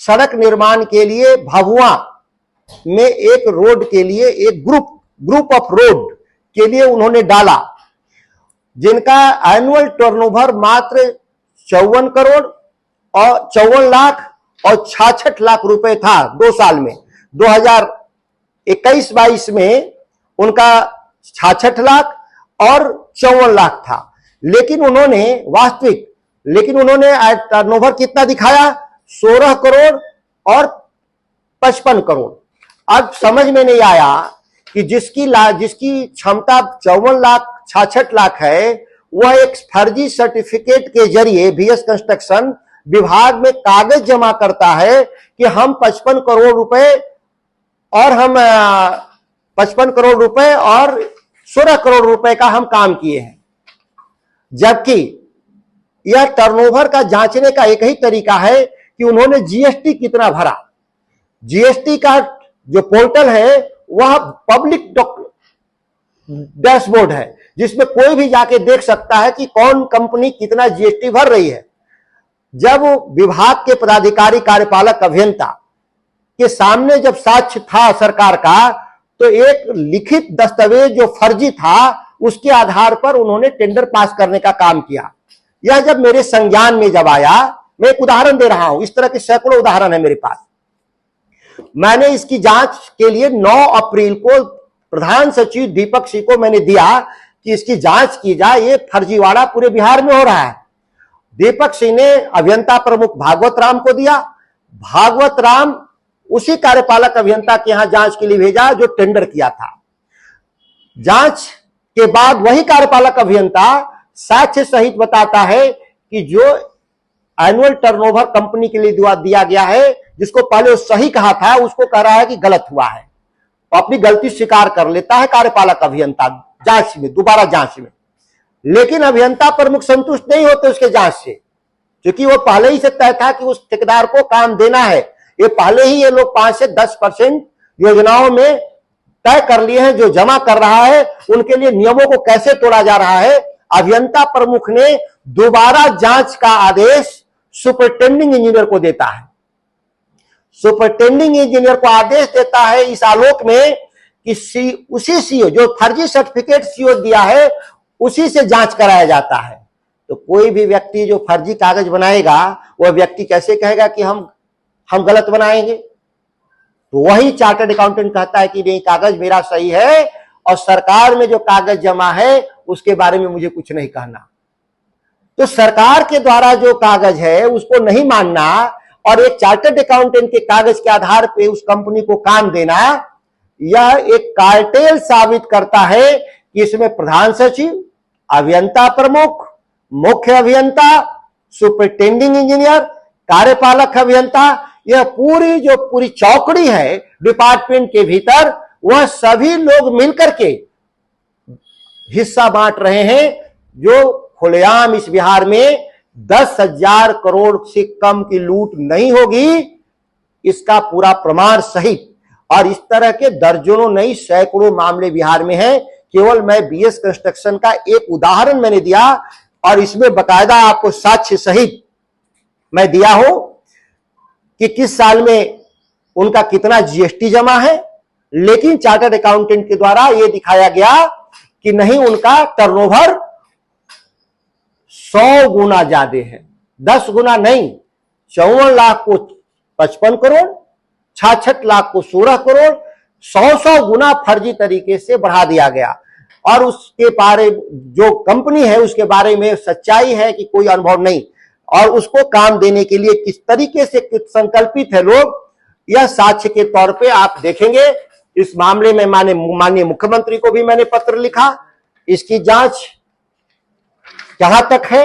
सड़क निर्माण के लिए भभुआ में एक रोड के लिए एक ग्रुप ऑफ रोड के लिए उन्होंने डाला, जिनका एनुअल टर्नओवर मात्र 54 करोड़ और 54 लाख और 66 लाख रुपए था 2 साल में। 2021-22 में उनका 66 लाख और 54 लाख था, लेकिन उन्होंने टर्नओवर कितना दिखाया? 16 करोड़ और 55 करोड़। अब समझ में नहीं आया कि जिसकी क्षमता 54 लाख 66 लाख है, वह एक फर्जी सर्टिफिकेट के जरिए बीएस कंस्ट्रक्शन विभाग में कागज जमा करता है कि हम 55 करोड़ रुपए और 16 करोड़ रुपए का हम काम किए हैं, जबकि यह टर्नओवर का जांचने का एक ही तरीका है कि उन्होंने जीएसटी कितना भरा। जीएसटी का जो पोर्टल है वह पब्लिक डैशबोर्ड है, जिसमें कोई भी जाके देख सकता है कि कौन कंपनी कितना जीएसटी भर रही है। जब विभाग के पदाधिकारी कार्यपालक अभियंता के सामने जब साक्ष्य था सरकार का, तो एक लिखित दस्तावेज जो फर्जी था उसके आधार पर उन्होंने टेंडर पास करने का काम किया। यह जब मेरे संज्ञान में जब आया, मैं एक उदाहरण दे रहा हूं, इस तरह के सैकड़ों उदाहरण है मेरे पास। मैंने इसकी जांच के लिए 9 अप्रैल को प्रधान सचिव दीपक सिंह को मैंने दिया कि इसकी जांच की जाए, ये फर्जीवाड़ा पूरे बिहार में हो रहा है। दीपक सिंह ने अभियंता प्रमुख भागवत राम को दिया। भागवत राम उसी कार्यपालक अभियंता के यहां जांच के लिए भेजा जो टेंडर किया था। जांच के बाद वही कार्यपालक अभियंता साक्ष्य सहित बताता है कि जो एनुअल टर्नओवर कंपनी के लिए दिया गया है, जिसको पहले वो सही कहा था, उसको कह रहा है कि गलत हुआ है। अपनी गलती स्वीकार कर लेता है कार्यपालक अभियंता जांच में, दोबारा जांच में। लेकिन अभियंता प्रमुख संतुष्ट नहीं होते उसके जांच से, क्योंकि वो पहले ही से तय था कि उस ठेकेदार को काम देना है। ये पहले ही ये लोग 5 से 10% योजनाओं में तय कर लिए हैं। जो जमा कर रहा है उनके लिए नियमों को कैसे तोड़ा जा रहा है। अभियंता प्रमुख ने दोबारा जांच का आदेश सुपरिटेंडिंग इंजीनियर को देता है। सुपरिटेंडिंग इंजीनियर को आदेश देता है इस आलोक में कि उसी सीओ जो फर्जी सर्टिफिकेट सीओ दिया है, उसी से जांच कराया जाता है। तो कोई भी व्यक्ति जो फर्जी कागज बनाएगा, वह व्यक्ति कैसे कहेगा कि हम गलत बनाएंगे? तो वही चार्टर्ड अकाउंटेंट कहता है कि नहीं, कागज मेरा सही है और सरकार में जो कागज जमा है उसके बारे में मुझे कुछ नहीं कहना। तो सरकार के द्वारा जो कागज है उसको नहीं मानना और एक चार्टर्ड अकाउंटेंट के कागज के आधार पे उस कंपनी को काम देना, यह एक कार्टेल साबित करता है कि इसमें प्रधान सचिव, अभियंता प्रमुख, मुख्य अभियंता, सुपरिटेंडिंग इंजीनियर, कार्यपालक अभियंता, यह पूरी चौकड़ी है डिपार्टमेंट के भीतर, वह सभी लोग मिलकर के हिस्सा बांट रहे हैं। जो खुलेआम इस बिहार में 10,000 करोड़ से कम की लूट नहीं होगी, इसका पूरा प्रमाण सहित। और इस तरह के दर्जनों नहीं सैकड़ों मामले बिहार में हैं। केवल मैं बीएस कंस्ट्रक्शन का एक उदाहरण मैंने दिया और इसमें बकायदा आपको साक्ष्य सहित मैं दिया हूं कि किस साल में उनका कितना जीएसटी जमा है। लेकिन चार्टर्ड अकाउंटेंट के द्वारा यह दिखाया गया कि नहीं, उनका टर्नओवर 100 गुना ज्यादा है, 10 गुना नहीं। 54 लाख को 55 करोड़, 66 लाख को 16 करोड़, 100 गुना फर्जी तरीके से बढ़ा दिया गया। और उसके बारे जो कंपनी है उसके बारे में सच्चाई है कि कोई अनुभव नहीं, और उसको काम देने के लिए किस तरीके से संकल्पित है लोग, यह साक्ष्य के तौर पे आप देखेंगे। इस मामले में माननीय मुख्यमंत्री को भी मैंने पत्र लिखा। इसकी जांच जहां तक है